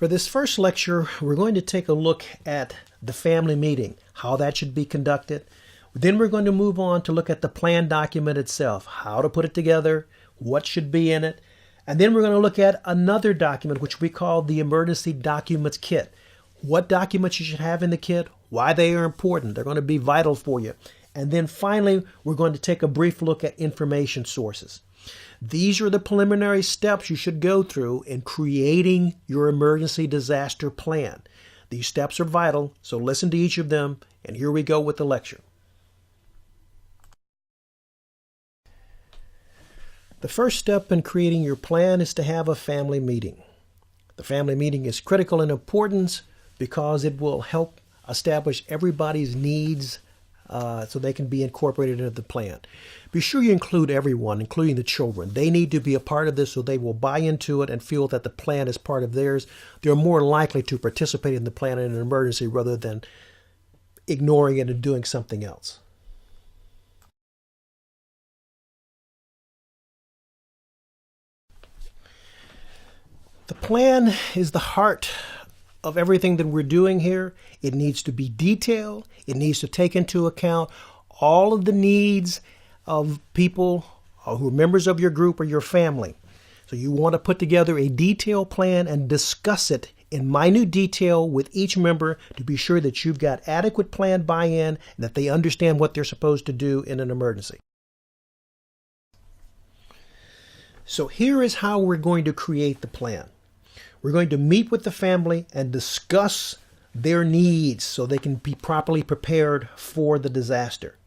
For this first lecture, we're going to take a look at the family meeting, how that should be conducted. Then we're going to move on to look at the plan document itself, how to put it together, what should be in it. And then we're going to look at another document, which we call the Emergency Documents Kit. What documents you should have in the kit, why they are important. They're going to be vital for you. And then finally, we're going to take a brief look at information sources. These are the preliminary steps you should go through in creating your emergency disaster plan. These steps are vital, so listen to each of them, and here we go with the lecture. The first step in creating your plan is to have a family meeting. The family meeting is critical in importance because it will help establish everybody's needs so they can be incorporated into the plan. Be sure you include everyone, including the children. They need to be a part of this so they will buy into it and feel that the plan is part of theirs. They're more likely to participate in the plan in an emergency rather than ignoring it and doing something else. The plan is the heart of everything that we're doing here. It needs to be detailed. It needs to take into account all of the needs of people who are members of your group or your family. So you want to put together a detailed plan and discuss it in minute detail with each member to be sure that you've got adequate plan buy-in and that they understand what they're supposed to do in an emergency. So here is how we're going to create the plan. We're going to meet with the family and discuss their needs so they can be properly prepared for the disaster.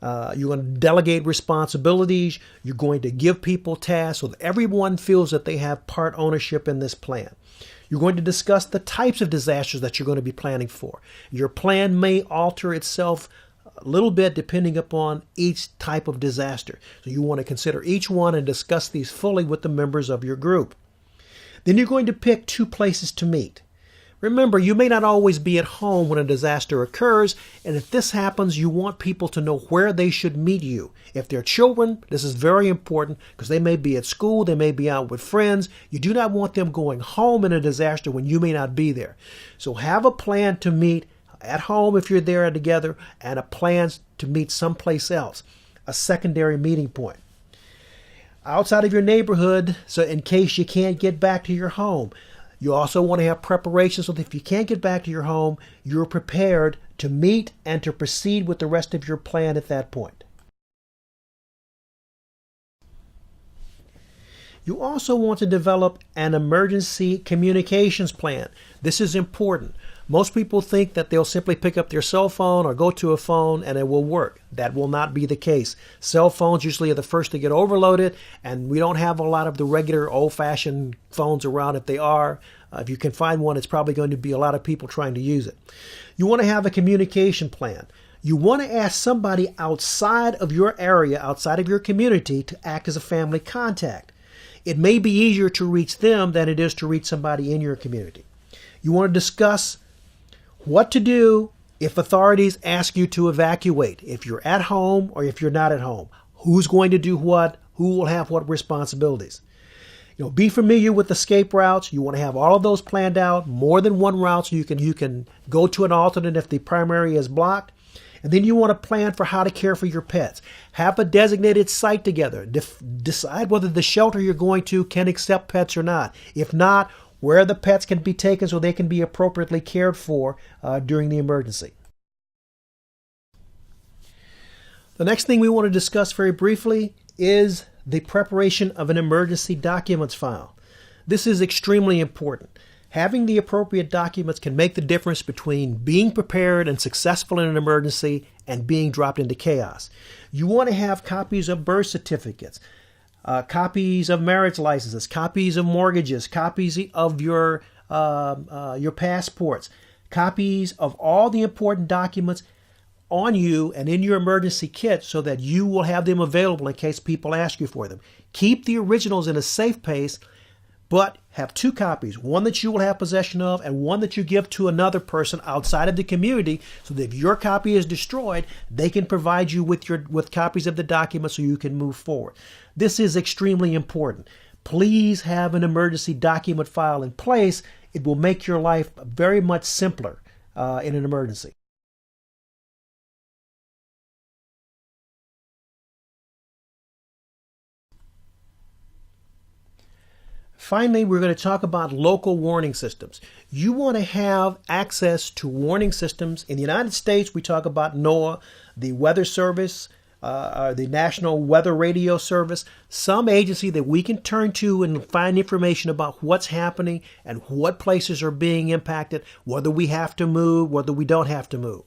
You're going to delegate responsibilities. You're going to give people tasks so that everyone feels that they have part ownership in this plan. You're going to discuss the types of disasters that you're going to be planning for. Your plan may alter itself a little bit depending upon each type of disaster. So you want to consider each one and discuss these fully with the members of your group. Then you're going to pick 2 places to meet. Remember, you may not always be at home when a disaster occurs, and if this happens, you want people to know where they should meet you. If they're children, this is very important because they may be at school, they may be out with friends. You do not want them going home in a disaster when you may not be there. So have a plan to meet at home if you're there together, and a plan to meet someplace else, a secondary meeting point. Outside of your neighborhood, so in case you can't get back to your home. You also want to have preparations so that if you can't get back to your home, you're prepared to meet and to proceed with the rest of your plan at that point. You also want to develop an emergency communications plan. This is important. Most people think that they'll simply pick up their cell phone or go to a phone and it will work. That will not be the case. Cell phones usually are the first to get overloaded, and we don't have a lot of the regular old-fashioned phones around. If they are, if you can find one, it's probably going to be a lot of people trying to use it. You want to have a communication plan. You want to ask somebody outside of your area, outside of your community, to act as a family contact. It may be easier to reach them than it is to reach somebody in your community. You want to discuss what to do if authorities ask you to evacuate, if you're at home or if you're not at home. Who's going to do what? Who will have what responsibilities? Be familiar with escape routes. You want to have all of those planned out, more than one route, so you can go to an alternate if the primary is blocked. And then you want to plan for how to care for your pets. Have a designated site together. Decide whether the shelter you're going to can accept pets or not. If not, where the pets can be taken so they can be appropriately cared for during the emergency. The next thing we want to discuss very briefly is the preparation of an emergency documents file. This is extremely important. Having the appropriate documents can make the difference between being prepared and successful in an emergency and being dropped into chaos. You want to have copies of birth certificates, copies of marriage licenses, copies of mortgages, copies of your passports, copies of all the important documents on you and in your emergency kit so that you will have them available in case people ask you for them. Keep the originals in a safe place, but have 2 copies, one that you will have possession of and one that you give to another person outside of the community so that if your copy is destroyed, they can provide you with copies of the document so you can move forward. This is extremely important. please have an emergency document file in place. It will make your life very much simpler in an emergency. Finally, we're going to talk about local warning systems. You want to have access to warning systems. In the United States, we talk about NOAA, the Weather Service, the National Weather Radio Service, some agency that we can turn to and find information about what's happening and what places are being impacted, whether we have to move, whether we don't have to move.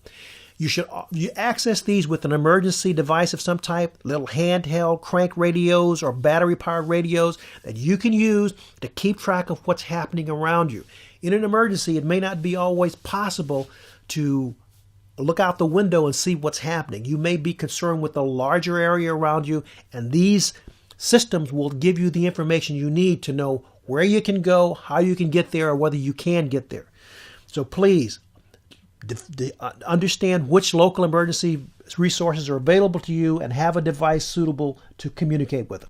You access these with an emergency device of some type, little handheld crank radios or battery-powered radios that you can use to keep track of what's happening around you. In an emergency, it may not be always possible to look out the window and see what's happening. You may be concerned with the larger area around you, and these systems will give you the information you need to know where you can go, how you can get there, or whether you can get there. So please, understand which local emergency resources are available to you and have a device suitable to communicate with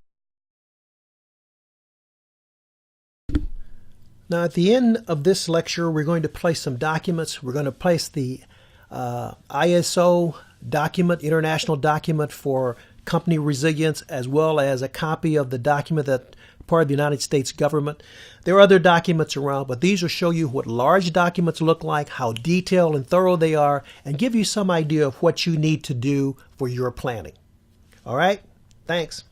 them. Now, at the end of this lecture, we're going to place some documents. We're going to place the ISO document, international document for company resilience, as well as a copy of the document that part of the United States government. There are other documents around, but these will show you what large documents look like, how detailed and thorough they are, and give you some idea of what you need to do for your planning. All right? Thanks.